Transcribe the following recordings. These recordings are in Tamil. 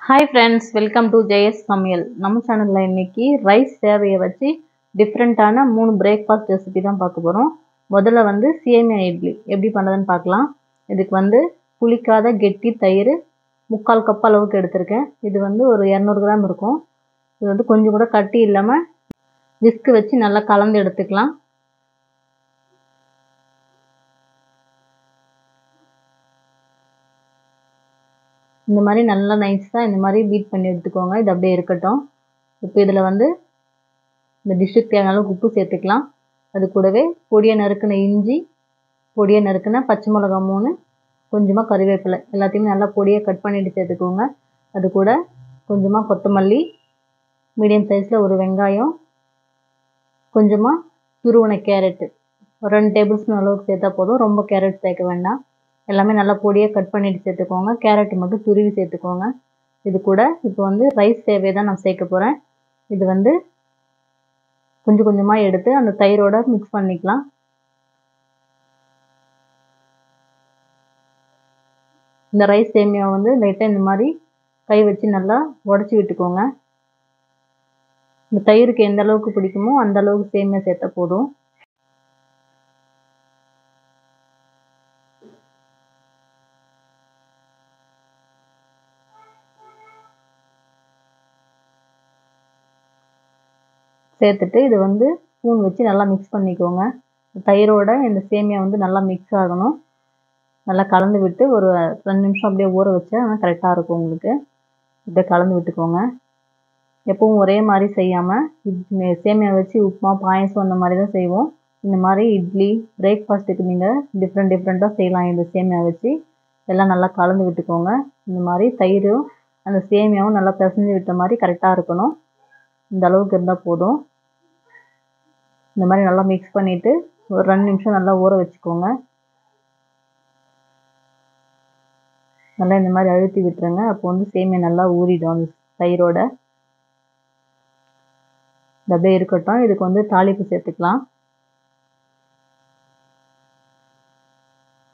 Hi friends, welcome to Jayas சமையல். நம்ம சேனலில் இன்னைக்கு ரைஸ் சேவையை வச்சு டிஃப்ரெண்ட்டான 3 பிரேக்ஃபாஸ்ட் ரெசிபி தான் பார்க்க போகிறோம். முதல்ல சேமியா இட்லி எப்படி பண்ணுறதுன்னு பார்க்கலாம். இதுக்கு புளிக்காத கெட்டி தயிர் 3/4 கப் அளவுக்கு எடுத்திருக்கேன். இது ஒரு 200 கிராம் இருக்கும். இது கொஞ்சம் கூட கட்டி இல்லாமல் விஸ்க் வச்சு நல்லா கலந்து எடுத்துக்கலாம். இந்த மாதிரி நல்லா நைஸாக இந்த மாதிரி பீட் பண்ணி எடுத்துக்கோங்க. இது அப்படியே இருக்கட்டும். இப்போ இதில் இந்த டிஷ்ஷுக்கு தேவையான அளவுக்கு உப்பு சேர்த்துக்கலாம். அது கூடவே பொடியை நறுக்கின இஞ்சி, பொடியை நறுக்கின பச்சை மிளகா 3, கொஞ்சமாக கறிவேப்பிலை எல்லாத்தையுமே நல்லா பொடியை கட் பண்ணிவிட்டு சேர்த்துக்கோங்க. அது கூட கொஞ்சமாக கொத்தமல்லி, மீடியம் சைஸில் ஒரு வெங்காயம், கொஞ்சமாக துருவன கேரட்டு 2 டேபிள் ஸ்பூன் அளவுக்கு சேர்த்தா போதும். ரொம்ப கேரட் சேர்க்க வேண்டாம். எல்லாமே நல்லா பொடியாக கட் பண்ணிவிட்டு சேர்த்துக்கோங்க. கேரட்டு மட்டும் துருவி சேர்த்துக்கோங்க. இது கூட இப்போ ரைஸ் சேவை தான் நான் சேர்க்க போகிறேன். இது கொஞ்சம் கொஞ்சமாக எடுத்து அந்த தயிரோட மிக்ஸ் பண்ணிக்கலாம். இந்த ரைஸ் சேமியாவை லைட்டாக இந்த மாதிரி கை வச்சு நல்லா உடச்சி விட்டுக்கோங்க. இந்த தயிருக்கு எந்த அளவுக்கு பிடிக்குமோ அந்த அளவுக்கு சேமியா சேர்த்தா போதும். சேர்த்துட்டு இது ஸ்பூன் வச்சு நல்லா மிக்ஸ் பண்ணிக்கோங்க. தயிரோட இந்த சேமியா நல்லா மிக்ஸ் ஆகணும். நல்லா கலந்து விட்டு ஒரு 2 நிமிஷம் அப்படியே ஊற வச்சா கரெக்டாக இருக்கும். உங்களுக்கு இப்படியே கலந்து விட்டுக்கோங்க. எப்பவும் ஒரே மாதிரி செய்யாமல் சேமியா வச்சு உப்புமா, பாயசம் அந்த மாதிரி தான் செய்வோம். இந்த மாதிரி இட்லி பிரேக்ஃபாஸ்ட்டுக்கு நீங்கள் டிஃப்ரெண்ட்டாக செய்யலாம். இந்த சேமியா வச்சு எல்லாம் நல்லா கலந்து விட்டுக்கோங்க. இந்த மாதிரி தயிரும் அந்த சேமியாவும் நல்லா பிசைஞ்சு விட்ட மாதிரி கரெக்டாக இருக்கணும். இந்த அளவுக்கு இருந்தால் போதும். இந்த மாதிரி நல்லா மிக்ஸ் பண்ணிவிட்டு ஒரு 2 நிமிஷம் நல்லா ஊற வச்சுக்கோங்க. நல்லா இந்த மாதிரி அழுத்தி விட்டுருங்க. அப்போ சேமியா நல்லா ஊறிடும் அந்த தயிரோட. இது அப்படியே இருக்கட்டும். இதுக்கு தாளிப்பு சேர்த்துக்கலாம்.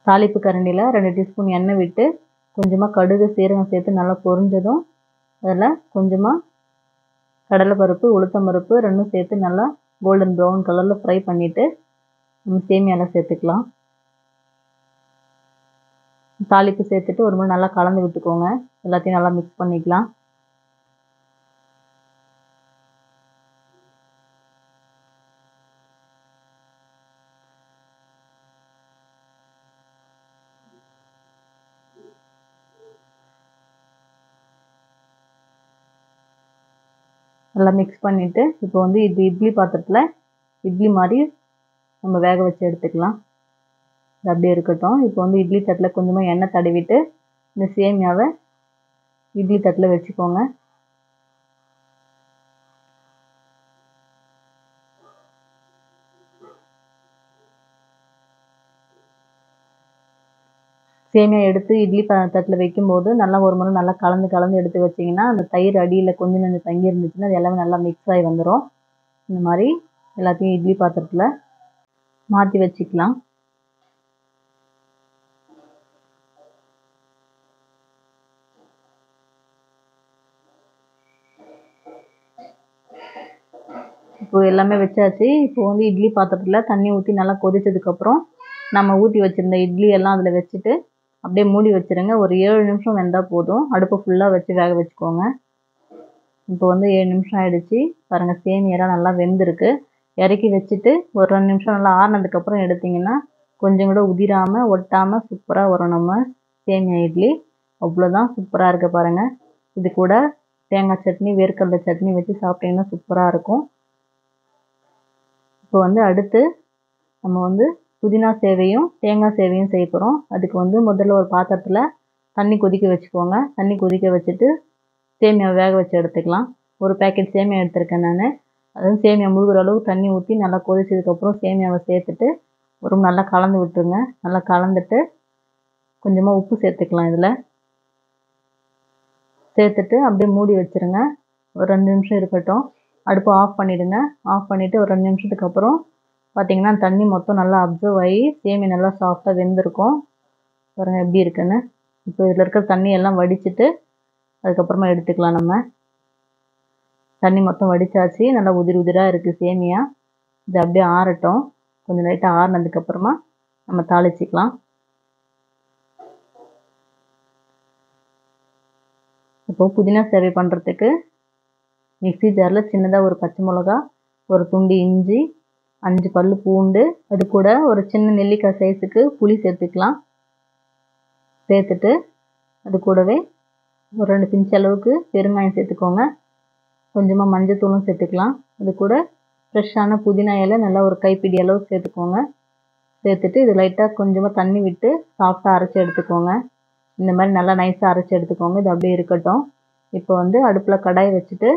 தாளிப்பு கரண்டியில் 2 டீஸ்பூன் எண்ணெய் விட்டு கொஞ்சமாக கடுகு, சீரகம் சேர்த்து நல்லா பொரிஞ்சதும் அதில் கொஞ்சமாக கடலைப்பருப்பு, உளுத்தம்பருப்பு 2ம் சேர்த்து நல்லா கோல்டன் ப்ரௌன் கலரில் ஃப்ரை பண்ணிவிட்டு நம்ம சேமியாவில் சேர்த்துக்கலாம். தாளிப்பு சேர்த்துட்டு ஒரு முறை நல்லா கலந்து விட்டுக்கோங்க. எல்லாத்தையும் நல்லா மிக்ஸ் பண்ணிக்கலாம். நல்லா மிக்ஸ் பண்ணிவிட்டு இப்போ இது இட்லி பாத்திரத்தில் இட்லி மாதிரி நம்ம வேக வச்சு எடுத்துக்கலாம். இது அப்படியே இருக்கட்டும். இப்போ இட்லி தட்டில் கொஞ்சமாக எண்ணெய் தடவிட்டு இந்த சேமியாவை இட்லி தட்டில் வச்சுக்கோங்க. சேமியா எடுத்து இட்லி தட்டில் வைக்கும்போது நல்லா ஒரு முறை நல்லா கலந்து எடுத்து வச்சிங்கன்னா அந்த தயிர் அடியில் கொஞ்சம் கொஞ்சம் தங்கி இருந்துச்சுன்னா அது எல்லாமே நல்லா மிக்ஸ் ஆகி வந்துடும். இந்த மாதிரி எல்லாத்தையும் இட்லி பாத்திரத்தில் மாற்றி வச்சுக்கலாம். இப்போ எல்லாமே வச்சாச்சு. இப்போ இட்லி பாத்திரத்தில் தண்ணி ஊற்றி நல்லா கொதிச்சதுக்கப்புறம் நம்ம ஊற்றி வச்சுருந்த இட்லி எல்லாம் அதில் வச்சுட்டு அப்படியே மூடி வச்சுருங்க. ஒரு 7 நிமிஷம் வெந்தால் போதும். அடுப்பை ஃபுல்லாக வச்சு வேக வச்சுக்கோங்க. இப்போ 7 நிமிஷம் ஆகிடுச்சு. பாருங்கள், சேமியெல்லாம் நல்லா வெந்திருக்கு. இறக்கி வச்சுட்டு ஒரு 2 நிமிஷம் நல்லா ஆறினதுக்கப்புறம் எடுத்திங்கன்னா கொஞ்சம் கூட உதிராமல் ஒட்டாமல் சூப்பராக வரும் நம்ம சேமியா இட்லி. அவ்வளோதான், சூப்பராக இருக்குது பாருங்கள். இது கூட தேங்காய் சட்னி, வேர்க்கடலை சட்னி வச்சு சாப்பிட்டிங்கன்னா சூப்பராக இருக்கும். இப்போ அடுத்து நம்ம புதினா சேவையும் தேங்காய் சேவையும் செய்ய போகிறோம். அதுக்கு முதல்ல ஒரு பாத்திரத்தில் தண்ணி கொதிக்க வச்சுக்கோங்க. தண்ணி கொதிக்க வச்சுட்டு சேமியாவை வேக வச்சு எடுத்துக்கலாம். ஒரு பேக்கெட் சேமியா எடுத்திருக்கேன் நான். அதாவது சேமியா முழுகிற அளவுக்கு தண்ணி ஊற்றி நல்லா கொதிச்சதுக்கப்புறம் சேமியாவை சேர்த்துட்டு ஒரு நல்லா கலந்து விட்டுருங்க. நல்லா கலந்துட்டு கொஞ்சமாக உப்பு சேர்த்துக்கலாம். இதில் சேர்த்துட்டு அப்படியே மூடி வச்சுருங்க. ஒரு 2 நிமிஷம் இருக்கட்டும். அடுப்பை ஆஃப் பண்ணிவிடுங்க. ஆஃப் பண்ணிவிட்டு ஒரு 2 நிமிஷத்துக்கு அப்புறம் பார்த்திங்கன்னா தண்ணி மொத்தம் நல்லா அப்சர்வ் ஆகி சேமியா நல்லா சாஃப்டாக வெந்திருக்கும். பாருங்கள் எப்படி இருக்குன்னு. இப்போ இதில் இருக்கிற தண்ணி எல்லாம் வடிச்சிட்டு அதுக்கப்புறமா எடுத்துக்கலாம் நம்ம. தண்ணி மொத்தம் வடிச்சாச்சு. நல்லா உதிரி உதிராக இருக்குது சேமியா. இது அப்படியே ஆறட்டும். கொஞ்சம் லைட்டாக ஆறினதுக்கப்புறமா நம்ம தாளிச்சிக்கலாம். இப்போது புதினா சேவை பண்ணுறதுக்கு மிக்ஸி ஜாரில் சின்னதாக ஒரு பச்சை மிளகா, ஒரு துண்டு இஞ்சி, 5 பல் பூண்டு, அது கூட ஒரு சின்ன நெல்லிக்காய் சைஸுக்கு புளி சேர்த்துக்கலாம். சேர்த்துட்டு அது கூடவே ஒரு 2 பிஞ்ச் அளவுக்கு பெருங்காயம் சேர்த்துக்கோங்க. கொஞ்சமாக மஞ்சத்தூளும் சேர்த்துக்கலாம். அது கூட ஃப்ரெஷ்ஷான புதினா இலை நல்லா ஒரு கைப்பிடி அளவுக்கு சேர்த்துக்கோங்க. சேர்த்துட்டு இது லைட்டாக கொஞ்சமாக தண்ணி விட்டு சாஃப்டாக அரைச்சி எடுத்துக்கோங்க. இந்த மாதிரி நல்லா நைஸாக அரைச்சி எடுத்துக்கோங்க. இது அப்படியே இருக்கட்டும். இப்போ வந்து அடுப்பில் கடாய் வச்சுட்டு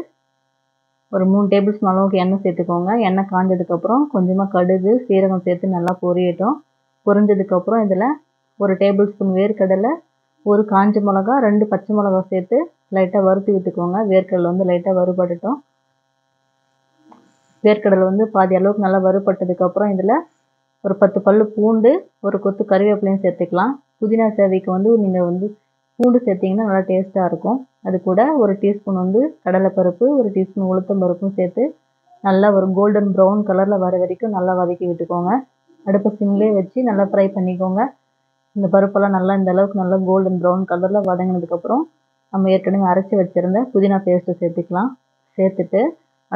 ஒரு 3 டேபிள் ஸ்பூன் அளவுக்கு எண்ணெய் சேர்த்துக்கோங்க. எண்ணெய் காஞ்சதுக்கப்புறம் கொஞ்சமாக கடுகு, சீரகம் சேர்த்து நல்லா பொரியட்டும். பொரிஞ்சதுக்கப்புறம் இதில் ஒரு டேபிள் ஸ்பூன் வேர்க்கடலை, ஒரு காஞ்ச மிளகா, 2 பச்சை மிளகா சேர்த்து லைட்டாக வறுத்து விட்டுக்கோங்க. வேர்க்கடலை வந்து லைட்டாக வறுபடட்டும். வேர்க்கடலை வந்து பாதி அளவுக்கு நல்லா வறுபட்டதுக்கப்புறம் இதில் ஒரு 10 பல் பூண்டு, ஒரு கொத்து கறிவேப்பிலையும் சேர்த்துக்கலாம். புதினா சேவைக்கு வந்து நீங்கள் வந்து பூண்டு சேர்த்திங்கன்னா நல்லா டேஸ்ட்டாக இருக்கும். அது கூட ஒரு டீஸ்பூன் வந்து கடலைப்பருப்பு, ஒரு டீஸ்பூன் உளுத்தம் பருப்பும் சேர்த்து நல்லா ஒரு கோல்டன் ப்ரௌன் கலரில் வர வரைக்கும் நல்லா வதக்கி விட்டுக்கோங்க. அடுப்பை சிம்லேயே வச்சு நல்லா ஃப்ரை பண்ணிக்கோங்க. இந்த பருப்பெல்லாம் நல்லா இந்த அளவுக்கு நல்லா கோல்டன் ப்ரௌன் கலரில் வதங்கினதுக்கப்புறம் நம்ம ஏற்கனவே அரைச்சி வச்சுருந்த புதினா பேஸ்ட்டு சேர்த்துக்கலாம். சேர்த்துட்டு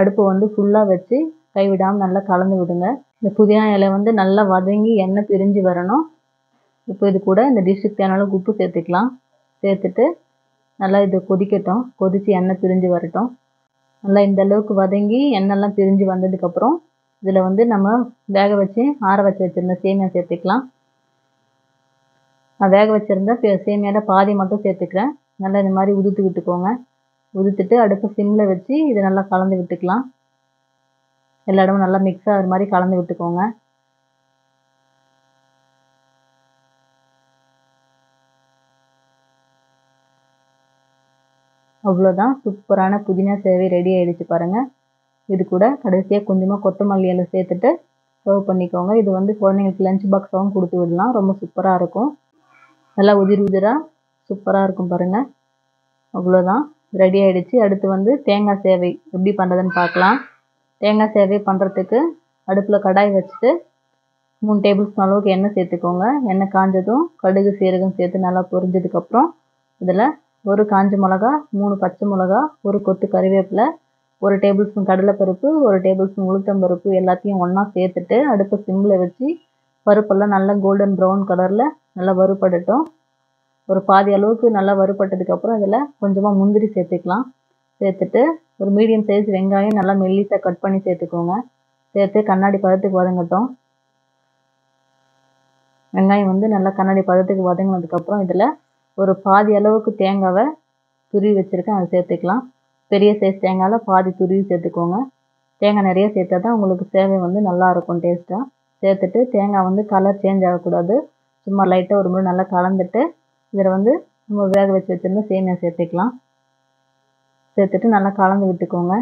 அடுப்பை வந்து ஃபுல்லாக வச்சு கைவிடாமல் நல்லா கலந்து விடுங்க. இந்த புதினா இலை வந்து நல்லா வதங்கி எண்ணெய் பிரிஞ்சு வரணும். இப்போ இது கூட இந்த டிஷ்ஷுக்கு தேவையான அளவுக்கு உப்பு சேர்த்துக்கலாம். சேர்த்துட்டு நல்லா இது கொதிக்கட்டும். கொதித்து எண்ணெய் பிரிஞ்சு வரட்டும். நல்லா இந்த அளவுக்கு வதங்கி எண்ணெய்லாம் பிரிஞ்சு வந்ததுக்கப்புறம் இதில் வந்து நம்ம வேக வச்சு ஆற வச்சுருந்த சேமியா சேர்த்துக்கலாம். நான் வேக வச்சுருந்த சேமியாவில் பாதி மட்டும் சேர்த்துக்கிறேன். நல்லா இந்த மாதிரி உதுத்து விட்டுக்கோங்க. உதுத்துட்டு அடுப்பு சிம்மில் வச்சு இதை நல்லா கலந்து விட்டுக்கலாம். எல்லா இடமும் நல்லா மிக்ஸ் ஆகிற மாதிரி கலந்து விட்டுக்கோங்க. அவ்வளோதான், சூப்பரான புதினா சேவை ரெடி ஆகிடுச்சு பாருங்கள். இது கூட கடைசியாக கொஞ்சமாக கொத்தமல்லி இலை சேர்த்துட்டு சர்வ் பண்ணிக்கோங்க. இது வந்து குழந்தைங்களுக்கு லஞ்ச் பாக்ஸாகவும் கொடுத்து விடலாம். ரொம்ப சூப்பராக இருக்கும். நல்லா உதிர் உதிராக சூப்பராக இருக்கும் பாருங்கள். அவ்வளோதான், ரெடி ஆகிடுச்சு. அடுத்து வந்து தேங்காய் சேவை எப்படி பண்ணுறதுன்னு பார்க்கலாம். தேங்காய் சேவை பண்ணுறதுக்கு அடுப்பில் கடாய் வச்சுட்டு 3 டேபிள் ஸ்பூன் அளவுக்கு எண்ணெய் சேர்த்துக்கோங்க. எண்ணெய் காஞ்சதும் கடுகு, சீரகம் சேர்த்து நல்லா பொரிஞ்சதுக்கப்புறம் இதில் ஒரு காஞ்ச மிளகா, 3 பச்சை மிளகா, ஒரு கொத்து கறிவேப்பிலை, ஒரு டேபிள் ஸ்பூன் கடலைப்பருப்பு, ஒரு டேபிள் ஸ்பூன் உளுத்தம் பருப்பு எல்லாத்தையும் ஒன்றா சேர்த்துட்டு அடுப்பை சிம்மில் வச்சு பருப்பெல்லாம் நல்லா கோல்டன் ப்ரௌன் கலரில் நல்லா வறுபடட்டும். ஒரு பாதி அளவுக்கு நல்லா வறுபட்டதுக்கப்புறம் இதில் கொஞ்சமாக முந்திரி சேர்த்துக்கலாம். சேர்த்துட்டு ஒரு மீடியம் சைஸ் வெங்காயம் நல்லா மெல்லிசாக கட் பண்ணி சேர்த்துக்கோங்க. சேர்த்து கண்ணாடி பதத்துக்கு வதங்கட்டும். வெங்காயம் வந்து நல்லா கண்ணாடி பதத்துக்கு வதங்கினதுக்கப்புறம் இதில் ஒரு பாதி அளவுக்கு தேங்காவை துருவி வச்சுருக்கேன், அதை சேர்த்துக்கலாம். பெரிய சைஸ் தேங்காயில் பாதி துருவி சேர்த்துக்கோங்க. தேங்காய் நிறைய சேர்த்தா தான் உங்களுக்கு சேவை வந்து நல்லாயிருக்கும் டேஸ்ட்டாக. சேர்த்துட்டு தேங்காய் வந்து கலர் சேஞ்ச் ஆகக்கூடாது. சும்மா லைட்டாக ஒரு முறை நல்லா கலந்துட்டு இதில் வந்து நம்ம வேக வச்சு வச்சுருந்த சேமியா சேர்த்துக்கலாம். சேர்த்துட்டு நல்லா கலந்து விட்டுக்கோங்க.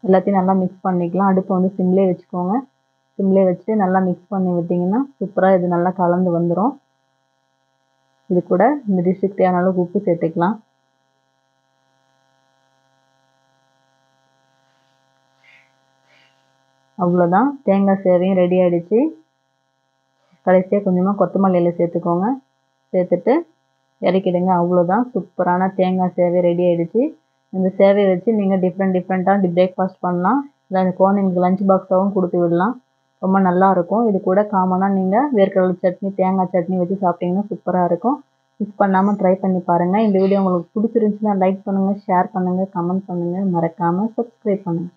எல்லாத்தையும் நல்லா மிக்ஸ் பண்ணிக்கலாம். அடுப்பை வந்து சிம்லேயே வச்சுக்கோங்க. சிம்லேயே வச்சுட்டு நல்லா மிக்ஸ் பண்ணி விட்டிங்கன்னா சூப்பராக இது நல்லா கலந்து வந்துடும். இது கூட இந்த டிஷ்ஷுக்கு தேவையான அளவுக்கு உப்பு சேர்த்துக்கலாம். அவ்வளோதான், தேங்காய் சேவையும் ரெடி ஆகிடுச்சு. கடைசியாக கொஞ்சமாக கொத்தமல்லி இலை சேர்த்துக்கோங்க. சேர்த்துட்டு இறக்கிடுங்க. அவ்வளோதான், சூப்பரான தேங்காய் சேவை ரெடி ஆகிடுச்சு. இந்த சேவையை வச்சு நீங்கள் டிஃப்ரெண்ட்டாக பிரேக்ஃபாஸ்ட் பண்ணலாம். இல்லை குழந்தைங்களுக்கு லஞ்ச் பாக்ஸாகவும் கொடுத்து விடலாம். ரொம்ப நல்லாயிருக்கும். இது கூட காமனாக நீங்கள் வேர்க்கடலை சட்னி, தேங்காய் சட்னி வச்சு சாப்பிட்டிங்கன்னா சூப்பராக இருக்கும். மிஸ் பண்ணாமல் ட்ரை பண்ணி பாருங்கள். இந்த வீடியோ உங்களுக்கு பிடிச்சிருந்துச்சுன்னா லைக் பண்ணுங்கள், ஷேர் பண்ணுங்கள், கமெண்ட் பண்ணுங்கள். மறக்காமல் சப்ஸ்கிரைப் பண்ணுங்கள்.